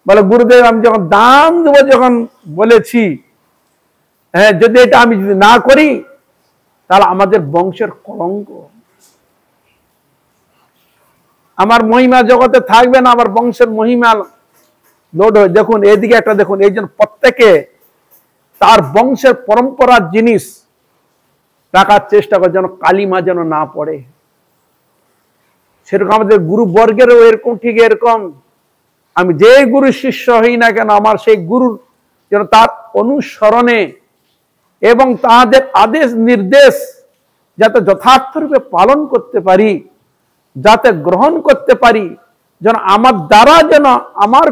বলে গুরুদেব আমি যখন দান দেবো যখন বলেছি, হ্যাঁ যদি এটা আমি যদি না করি তাহলে আমাদের বংশের কলঙ্ক, আমার মহিমা জগতে থাকবে না, আমার বংশের মহিমা লোড হয়ে। দেখুন এইদিকে একটা দেখুন, এই জন্য প্রত্যেকে তার বংশের পরম্পরার জিনিস রাখার চেষ্টা করে, যেন কালিমা যেন না পড়ে। সেরকম আমাদের গুরু বর্গেরও এরকম, ঠিক এরকম আমি যে গুরু শিষ্য হই না কেন, আমার সেই গুরুর যেন তার অনুসরণে এবং তাদের আদেশ নির্দেশ যাতে যথার্থরূপে পালন করতে পারি, যাতে গ্রহণ করতে পারি, যেন আমার দ্বারা যেন আমার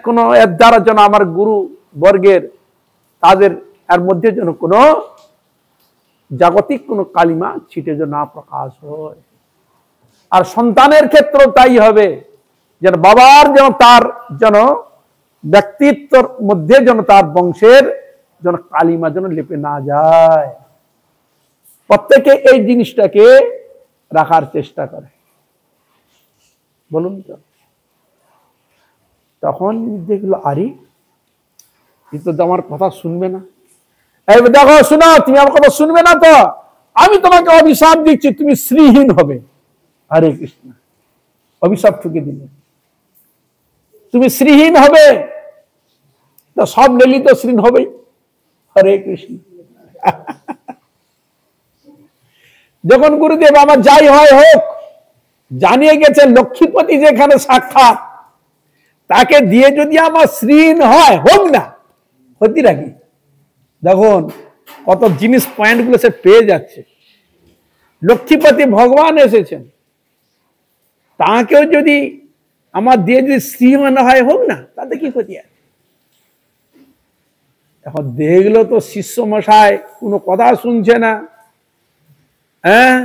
কোনো এর দ্বারা যেন আমার গুরু বর্গের তাদের এর মধ্যে যেন কোনো জাগতিক কোনো কালিমা ছিটে যেন না প্রকাশ হয়। আর সন্তানের ক্ষেত্রেও তাই হবে, যেন বাবার যেন তার যেন ব্যক্তিত্বর মধ্যে যেন তার বংশের যেন কালিমা যেন লেপে না যায়। প্রত্যেকে এই জিনিসটাকে রাখার চেষ্টা করে, বলুন তো। তখন দেখলো আরে এই তো আমার কথা শুনবে না, এই দেখো শোনো, তুমি আমার কথা শুনবে না তো আমি তোমাকে অভিশাপ দিচ্ছি, তুমি শ্রীহীন হবে। হরে কৃষ্ণ, অভিশাপ ঠুকে দিল, তুমি শ্রীহীন হবে, তো সব ললিত শ্রীহীন হবেই। হরে কৃষ্ণ। যখন গুরুদেব আমার যাই হয় হোক জানিয়ে গেছেন, লক্ষ্মীপতি যেখানে সাক্ষাৎ, তাকে দিয়ে যদি আমার শ্রীহীন হয় হোক না, ক্ষতি রাখি। দেখুন কত জিনিস পয়েন্ট গুলো সে পেয়ে যাচ্ছে। লক্ষ্মীপতি ভগবান এসেছেন, তাকেও যদি আমার দিয়ে যদি শ্রীহীন হয় হোক না, তাতে কি ক্ষতি আছে। এখন দেখলো তো শিষ্য মশাই কোনো কথা শুনছে না, হ্যাঁ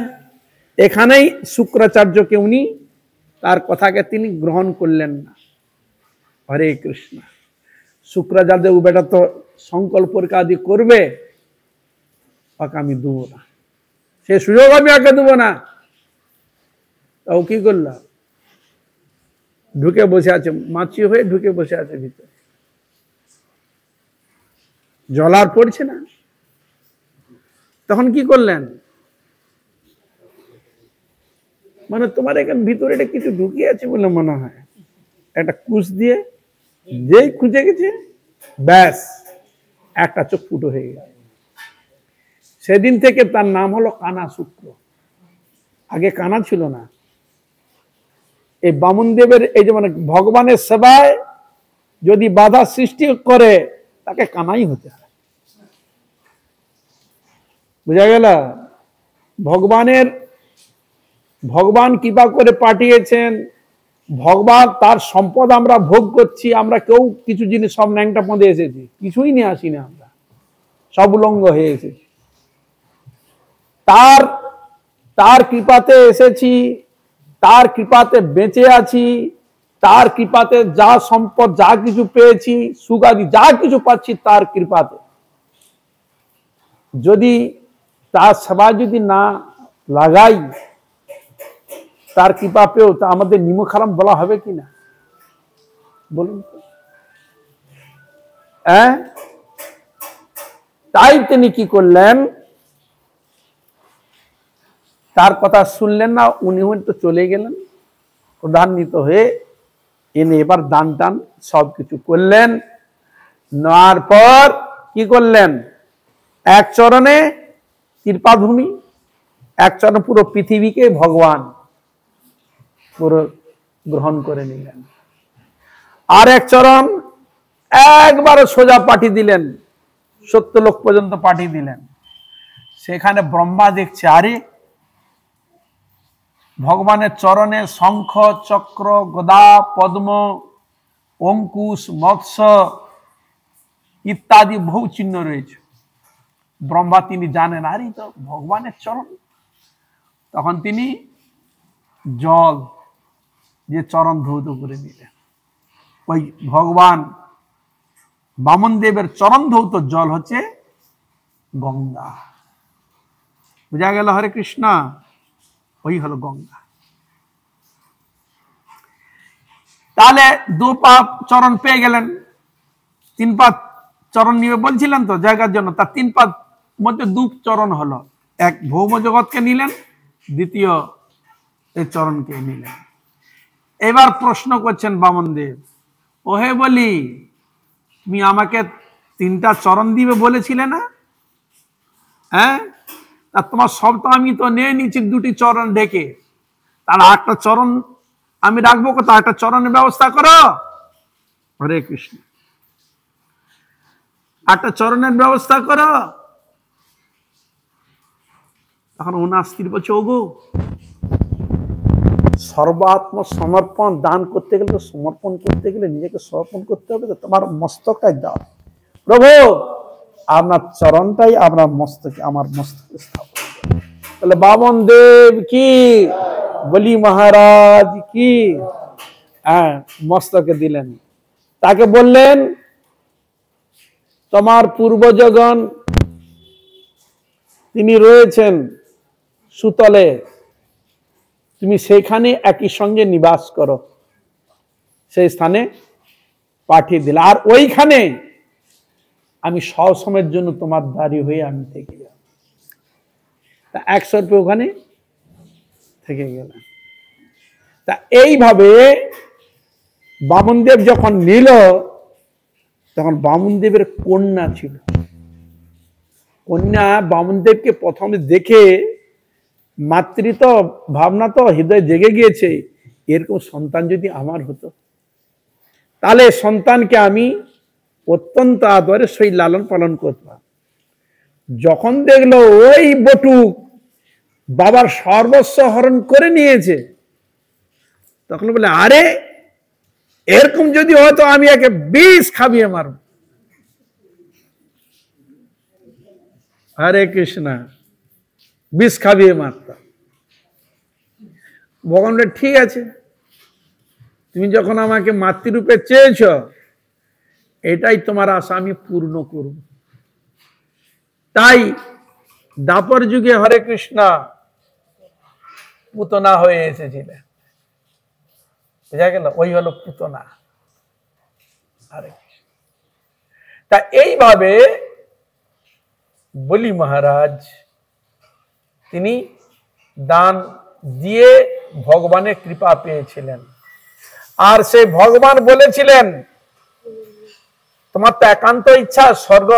এখানেই শুক্রাচার্যকে উনি তার কথাকে তিনি গ্রহণ করলেন না। হরে কৃষ্ণ। শুক্রাচার্য ও বেটা তো সংকল্প আদি করবে, ওকে আমি দেবো না, সে সুযোগ আমি ওকে দেবো না। ও কি করল, ঢুকে বসে আছে, মাছি হয়ে ঢুকে বসে আছে ভিতরে, জল আর পড়ছে না। তখন কি করলেন, মানে তোমার এখানে ভিতরে এটা কিছু ঢুকিয়ে আছে বলে মনে হয়, একটা কুশ দিয়ে যেই খুঁজে গেছে ব্যাস একটা চোখ ফুটো হয়ে গেছে। সেদিন থেকে তার নাম হলো কানা শুক্র, আগে কানা ছিল না। এই বামন দেবের এই যে মানে ভগবানের সেবায় যদি বাধা সৃষ্টি করে তাকে কানাই হতে হয়, বুঝা গেল। ভগবান কৃপা করে পাঠিয়েছেন, ভগবান তার সম্পদ আমরা ভোগ করছি, আমরা কেউ কিছু জিনিস সব ন্যাংটা পদে এসেছি, কিছুই নিয়ে আসি না, আমরা সব উলঙ্গ হয়ে এসেছি। তার কৃপাতে এসেছি, তার কৃপাতে বেঁচে আছি, তার কৃপাতে যা সম্পদ যা কিছু পেয়েছি, সুগাদি যা কিছু পাচ্ছি তার কৃপাতে। যদি তার সেবা যদি না লাগাই, তার কৃপা পেও তা আমাদের নিমখারাম বলা হবে কিনা বলুন। তাই তিনি কি করলেন, তার কথা শুনলেন না, উনি তো চলে গেলেন প্রধান্বিত হয়ে। এনে এবার দান টান সবকিছু করলেন, নেওয়ার পর কি করলেন, এক চরণে কৃপাভূমি, এক চরণে পুরো পৃথিবীকে ভগবান পুরো গ্রহণ করে নিলেন। আর এক চরণ একবারে সোজা পাঠিয়ে দিলেন, 70 লোক পর্যন্ত পাঠিয়ে দিলেন। সেখানে ব্রহ্মা দেখছে আরে ভগবানের চরণে শঙ্খ চক্র গদা পদ্ম অঙ্কুশ মৎস্য ইত্যাদি বহু চিহ্ন রয়েছে। ব্রহ্মা তিনি জানেন আরে তো ভগবানের চরণ। তখন তিনি জল যে চরণ ধৌত করে নিলেন, ওই ভগবান বামন দেবের চরণ ধৌত জল হচ্ছে গঙ্গা। বুঝা গেল হরে কৃষ্ণ, ওই হলো গঙ্গা। তাহলে 2 পা চরণ পেয়ে গেলেন, 3 পা চরণ নিবে বলছিলেন তো জায়গার জন্য, তার 3 পা মধ্যে 2 চরণ হলো, এক ভৌম জগৎকে নিলেন, দ্বিতীয় এই চরণকে নিলেন। এবার প্রশ্ন করছেন বামনদেব, ওহে বলি তুমি আমাকে 3টা চরণ দিবে বলেছিলে না? হ্যাঁ, তা তোমার সব তো আমি তো নিয়ে নিচ্ছি 2টি চরণ ডেকে, তার একটা চরণ আমি রাখবো, কোথাও একটা চরণের ব্যবস্থা করো। হরে কৃষ্ণ, একটা চরণের ব্যবস্থা করো। তখন ওনার স্ত্রী বলছে, ওগো সর্বাত্ম সমর্পণ দান করতে গেলে, সমর্পণ করতে গেলে নিজেকে সমর্পণ করতে হবে, তো তোমার মস্তকটাই দাও প্রভু, আপনার চরণটাই আপনার মস্তকে, আমার মস্তকে স্থাপন। তাহলে বামন দেব কি, বলি মহারাজ কি, হ্যাঁ মস্তকে দিলেন। তাকে বললেন তোমার পূর্বজগণ তিনি রয়েছেন সুতলে, তুমি সেইখানে একই সঙ্গে নিবাস করো। সেই স্থানে পাঠিয়ে দিলে, আর ওইখানে আমি সবসময়ের জন্য তোমার দাঁড়ি হয়ে আমি থেকে যাব। তা 100 রুপে ওখানে থেকে গেলাম। তা এইভাবে বামনদেব যখন নিল, তখন বামনদেবের কন্যা ছিল। কন্যা বামনদেবকে প্রথমে দেখে মাতৃত্ব ভাবনা তো হৃদয় জেগে গিয়েছে, এরকম সন্তান যদি আমার হতো, তাহলে সন্তানকে আমি অত্যন্ত আদরে সেই লালন পালন করতাম। যখন দেখলো ওই বটুক বাবার সর্বস্ব হরণ করে নিয়েছে, তখন বলে, আরে এরকম যদি হতো আমি একে বিষ খাবিয়ে মারব। হরে কৃষ্ণ, বিষ খাবিয়ে মারতাম। ভগবান বলে, ঠিক আছে, তুমি যখন আমাকে মাতৃরূপে চেয়েছ, এটাই তোমার আশা আমি পূর্ণ করব। তাই দাপর যুগে হরে কৃষ্ণ পুতনা হয়ে এসেছিলেন, বুঝা গেল, ওই হলো পুতনা। হরে কৃষ্ণ। তা এইভাবে বলি মহারাজ তিনি দান দিয়ে ভগবানের কৃপা পেয়েছিলেন। আর সেই ভগবান বলেছিলেন, তোমার তো একান্ত ইচ্ছা স্বর্গ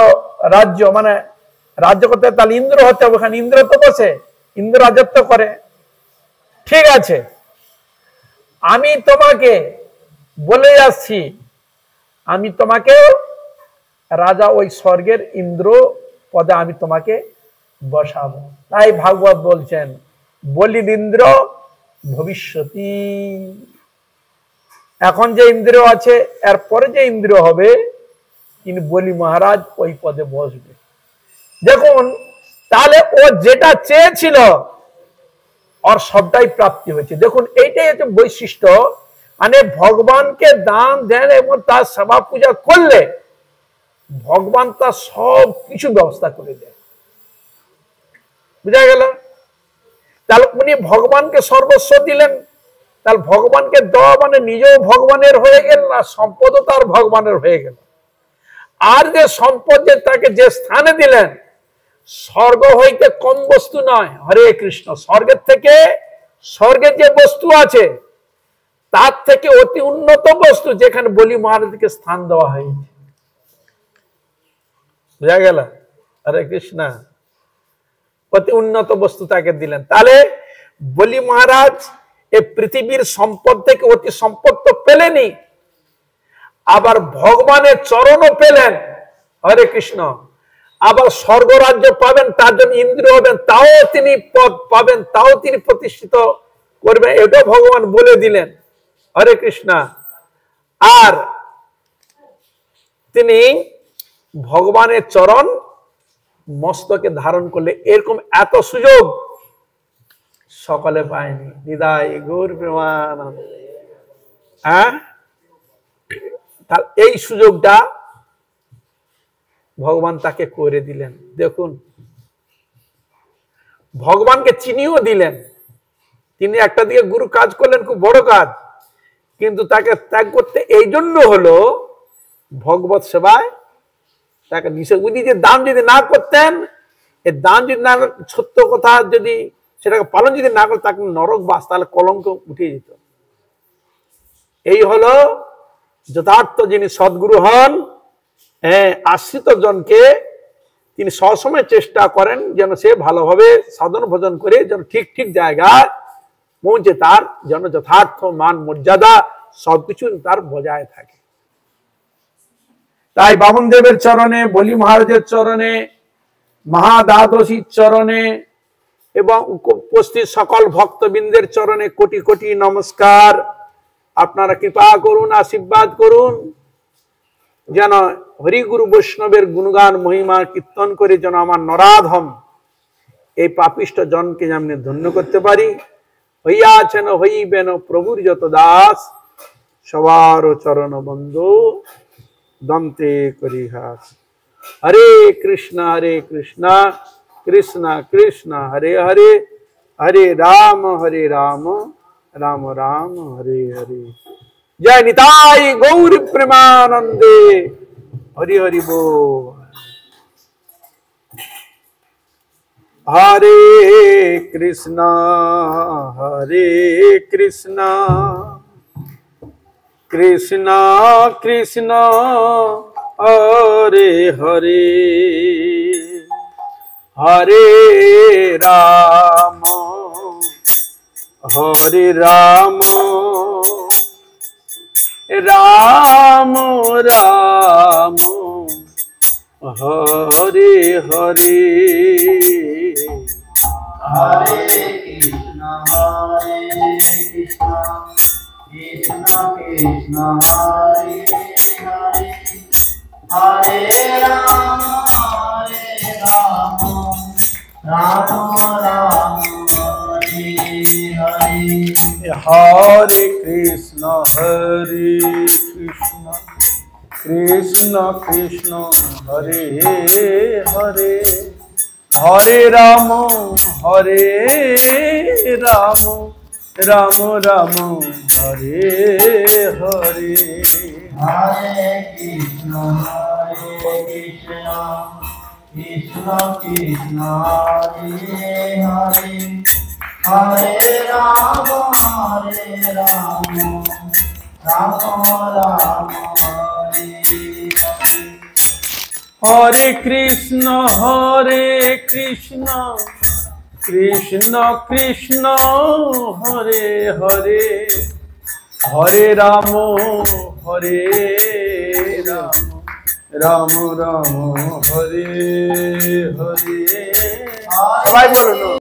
রাজ্য, মানে রাজ্য করতে, তাহলে ইন্দ্র হতে হবে, ওখানে ইন্দ্র তো বসে, ইন্দ্র রাজত্ব করে। ঠিক আছে, আমি তোমাকে বলে আসছি, আমি তোমাকে রাজা ওই স্বর্গের ইন্দ্র পদে আমি তোমাকে বসাবো। তাই ভাগবত বলছেন, বলির ইন্দ্র ভবিষ্যতি। এখন যে ইন্দ্র আছে, এরপরে যে ইন্দ্র হবে, তিনি বলি মহারাজ ওই পদে বসবে। দেখুন, তাহলে ও যেটা চেয়েছিল ওর সবটাই প্রাপ্তি হয়েছে। দেখুন, এইটাই হচ্ছে বৈশিষ্ট্য, মানে ভগবানকে দান দেন এবং তার সেবা পূজা করলে ভগবান তার সব কিছু ব্যবস্থা করে দেয়। বুঝা গেল? তাহলে উনি ভগবানকে সর্বস্ব দিলেন, তাহলে ভগবানকে দেওয়া মানে নিজেও ভগবানের হয়ে গেল, আর সম্পদও তার ভগবানের হয়ে গেল। আর যে সম্পদ যে তাকে যে স্থানে দিলেন, স্বর্গ হইতে কম বস্তু নয়। হরে কৃষ্ণ। স্বর্গের থেকে, স্বর্গের যে বস্তু আছে তার থেকে অতি উন্নত বস্তু যেখানে বলি মহারাজকে স্থান দেওয়া হয়েছে। বুঝা গেল? হরে কৃষ্ণ। অতি উন্নত বস্তু তাকে দিলেন। তাহলে বলি মহারাজ এই পৃথিবীর সম্পদ থেকে অতি সম্পদ তো পেলেনই, আবার ভগবানের চরণও পেলেন। হরে কৃষ্ণ। আবার স্বর্গ রাজ্য পাবেন, তার জন্য ইন্দ্র হবেন, তাও তিনি পদ পাবেন, তাও তিনি প্রতিষ্ঠিত করবেন, এটাও ভগবান বলে দিলেন। হরে কৃষ্ণ। আর তিনি ভগবানের চরণ মস্তকে ধারণ করলে, এরকম এত সুযোগ সকলে পায়নি। নিদায় গৌর প্রেমানন্দ। হ্যাঁ, এই সুযোগটা ভগবান তাকে করে দিলেন। দেখুন, ভগবানকে চিনিও দিলেন। তিনি একটা দিকে গুরু কাজ করলেন, খুব বড় কাজ, কিন্তু তাকে ত্যাগ করতে এই জন্য হলো ভগবত সেবায় তাকে নিষেধ। উনি যে দান যদি না করতেন, এই দান যদি না, সত্য কথা যদি সেটাকে পালন যদি না করে, তাকে নরক বাস, তাহলে কলঙ্ক উঠে যেত। এই হলো যথার্থ যিনি সদ্গুরু হন, আশ্রিত জনকে তিনি সবসময় চেষ্টা করেন যেন সে ভালোভাবে সাধন ভজন করে যেন ঠিক ঠিক জায়গায় পৌঁছে, তার যেন যথার্থ মান মর্যাদা সবকিছু তার বজায় থাকে। তাই বামন দেবের চরণে, বলি মহারাজের চরণে, মহাদ্বাদশীর চরণে এবং উপস্থিত সকল ভক্তবৃন্দের চরণে কোটি কোটি নমস্কার। আপনারা কৃপা করুন, আশীর্বাদ করুন, যেন হরিগুরু বৈষ্ণবের গুণগান মহিমা কীর্তন করে যেন আমার নরাধম এই পাপিষ্ঠ জনকে যেমনি ধন্য করতে পারি। হইয়াছেন হইবেন প্রভুর যত দাস, সবার চরণ বন্ধু দন্তে করি হাস। হরে কৃষ্ণ কৃষ্ণ কৃষ্ণ হরে হরে, হরে রাম রাম রাম হরে হরে। जय निताई गौर प्रेमानंदे, हरि हरि बोल। हरे कृष्णा कृष्णा कृष्णा हरे हरे, हरे राम राम राम हरे हरे। हरे कृष्णा कृष्ण कृष्ण हरे हरे, हरे राम राम राम हरे हरे। हरे कृष्ण कृष्ण कृष्ण हरे हरे, हरे राम राम राम हरे हरे। हरे कृष्ण कृष्ण कृष्ण हरे हरे, हरे राम राम राम हरे हरे। हरे कृष्ण कृष्ण कृष्ण हरे हरे, हरे राम राम राम हरे हरे। সবাই বলুন।